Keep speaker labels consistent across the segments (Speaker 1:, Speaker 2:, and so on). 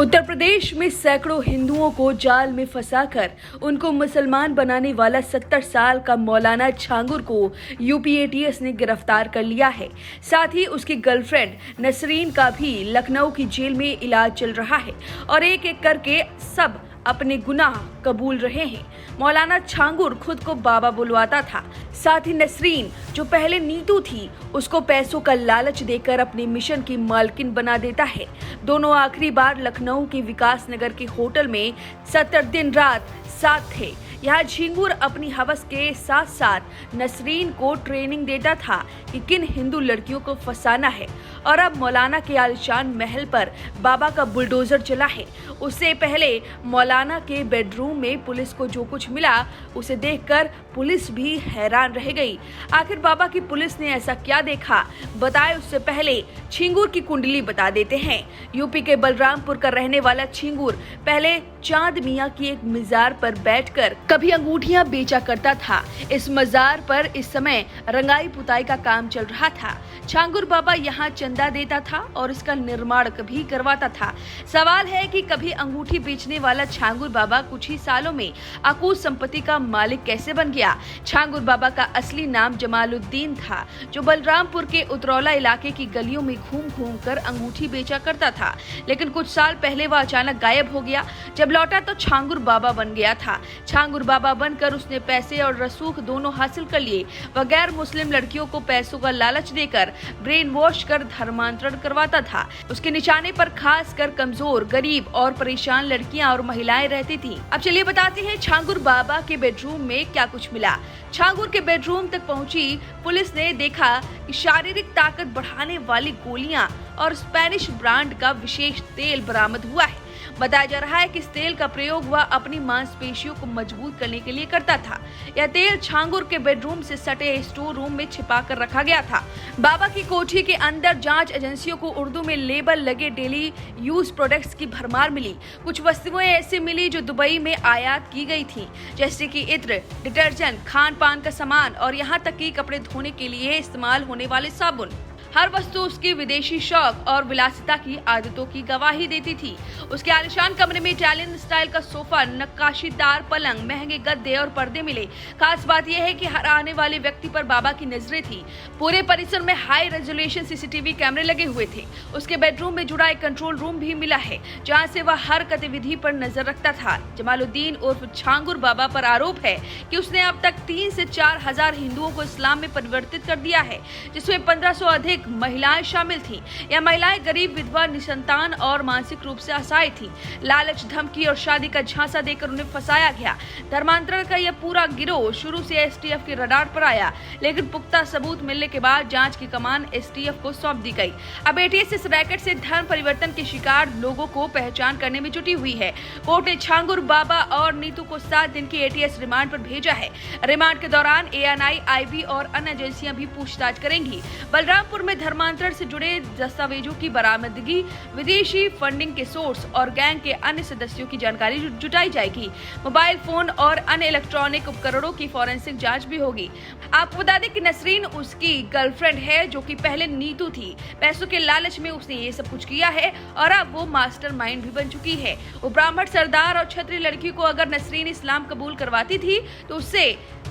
Speaker 1: उत्तर प्रदेश में सैकड़ों हिंदुओं को जाल में फंसाकर उनको मुसलमान बनाने वाला 70 साल का मौलाना छांगुर को यूपी एटीएस ने गिरफ्तार कर लिया है। साथ ही उसकी गर्लफ्रेंड नसरीन का भी लखनऊ की जेल में इलाज चल रहा है और एक एक करके सब अपने गुनाह कबूल रहे हैं। मौलाना छांगुर खुद को बाबा बुलवाता था। साथ ही नसरीन जो पहले नीतू थी उसको पैसों का लालच देकर अपने मिशन की मालकिन बना देता है। दोनों आखिरी बार लखनऊ के विकास नगर के होटल में 70 दिन रात साथ थे। यहाँ छांगुर अपनी हवस के साथ साथ नसरीन को ट्रेनिंग देता था कि किन हिंदू लड़कियों को फंसाना है और अब मौलाना के आलीशान महल पर बाबा का बुलडोजर चला है। उससे पहले मौलाना के बेडरूम में पुलिस को जो कुछ मिला उसे देखकर पुलिस भी हैरान रह गई। आखिर बाबा की पुलिस ने ऐसा क्या देखा, बताए उससे पहले छांगुर की कुंडली बता देते हैं। यूपी के बलरामपुर का रहने वाला छांगुर पहले चांद मियां की एक मजार पर बैठकर कभी अंगूठियां बेचा करता था। इस मजार पर इस समय रंगाई पुताई का काम चल रहा था। छांगुर बाबा यहाँ चंदा देता था और इसका निर्माण कभी करवाता था। सवाल है कि कभी अंगूठी बेचने वाला छांगुर बाबा कुछ ही सालों में अकूत संपत्ति का मालिक कैसे बन गया। छांगुर बाबा का असली नाम जमालुद्दीन था, जो बलरामपुर के उतरौला इलाके की गलियों में घूम घूम कर अंगूठी बेचा करता था। लेकिन कुछ साल पहले वह अचानक गायब हो गया। जब लौटा तो छांगुर बाबा बन गया था। छांगुर बाबा बनकर उसने पैसे और रसूख दोनों हासिल कर लिए। वह गैर मुस्लिम लड़कियों को पैसों का लालच देकर ब्रेन वॉश कर धर्मांतरण करवाता था। उसके निशाने पर खास कर कमजोर, गरीब और परेशान लड़कियां और महिलाएं रहती थीं। अब चलिए बताते हैं छांगुर बाबा के बेडरूम में क्या कुछ मिला। छांगुर के बेडरूम तक पहुंची पुलिस ने देखा कि शारीरिक ताकत बढ़ाने वाली गोलियां और स्पेनिश ब्रांड का विशेष तेल बरामद हुआ है। बताया जा रहा है कि इस तेल का प्रयोग वह अपनी मांसपेशियों को मजबूत करने के लिए करता था। यह तेल छांगुर के बेडरूम से सटे स्टोर रूम में छिपा कर रखा गया था। बाबा की कोठी के अंदर जांच एजेंसियों को उर्दू में लेबल लगे डेली यूज प्रोडक्ट्स की भरमार मिली। कुछ वस्तुएं ऐसी मिली जो दुबई में आयात की गई थी, जैसे कि इत्र, डिटर्जेंट, खान पान का सामान और यहाँ तक कि कपड़े धोने के लिए इस्तेमाल होने वाले साबुन। हर वस्तु उसकी विदेशी शौक और विलासिता की आदतों की गवाही देती थी। उसके आलीशान कमरे में इटालियन स्टाइल का सोफा, नक्काशीदार पलंग, महंगे गद्दे और पर्दे मिले। खास बात यह है कि हर आने वाले व्यक्ति पर बाबा की नजरें थी। पूरे परिसर में हाई रेजोल्यूशन सीसीटीवी कैमरे लगे हुए थे। उसके बेडरूम में जुड़ा एक कंट्रोल रूम भी मिला है, जहाँ से वह हर गतिविधि पर नजर रखता था। जमालुद्दीन उर्फ छांगुर बाबा पर आरोप है कि उसने अब तक 3 से 4 हजार हिंदुओं को इस्लाम में परिवर्तित कर दिया है, जिसमें 1500 अधिक महिलाएं शामिल थीं। यह महिलाएं गरीब, विधवा, निसंतान और मानसिक रूप से असहाय थीं। लालच, धमकी और शादी का झांसा देकर उन्हें फंसाया गया। धर्मांतरण का यह पूरा गिरोह शुरू से एसटीएफ के रडार पर आया, लेकिन पुख्ता सबूत मिलने के बाद जांच की कमान एसटीएफ को सौंप दी गई। अब एटीएस इस रैकेट से धर्म परिवर्तन के शिकार लोगों को पहचान करने में जुटी हुई है। कोर्ट ने छांगुर बाबा और नीतू को 7 दिन की एटीएस रिमांड पर भेजा है। रिमांड के दौरान एएनआई, आईबी और अन्य एजेंसियां भी पूछताछ करेंगी। बलरामपुर में धर्मांतरण से जुड़े दस्तावेजों की बरामदगी, विदेशी फंडिंग के सोर्स और गैंग के अन्य सदस्यों की जानकारी जुटाई जाएगी। मोबाइल फोन और अन्य इलेक्ट्रॉनिक उपकरणों की फॉरेंसिक जांच भी होगी। आपको बता दें कि नसरीन उसकी गर्लफ्रेंड है, जो कि पहले नीतू थी। पैसों के लालच में उसने ये सब कुछ किया है और अब वो मास्टरमाइंड भी बन चुकी है। वो ब्राह्मण, सरदार और क्षत्रिय लड़की को अगर नसरीन इस्लाम कबूल करवाती थी तो उससे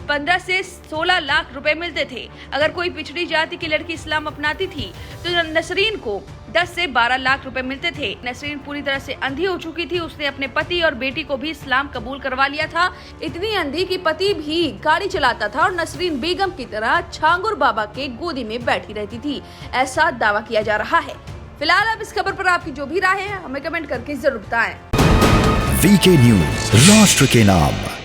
Speaker 1: 15 से 16 लाख रुपए मिलते थे। अगर कोई पिछड़ी जाति की लड़की इस्लाम अपनाती थी तो नसरीन को 10 से 12 लाख रुपए मिलते थे। नसरीन पूरी तरह से अंधी हो चुकी थी। उसने अपने पति और बेटी को भी इस्लाम कबूल करवा लिया था। इतनी अंधी कि पति भी गाड़ी चलाता था और नसरीन बेगम की तरह छांगुर बाबा के गोदी में बैठी रहती थी, ऐसा दावा किया जा रहा है। फिलहाल अब इस खबर पर आपकी जो भी राय है हमें कमेंट करके जरूर बताएं।
Speaker 2: वीके न्यूज, राष्ट्र के नाम।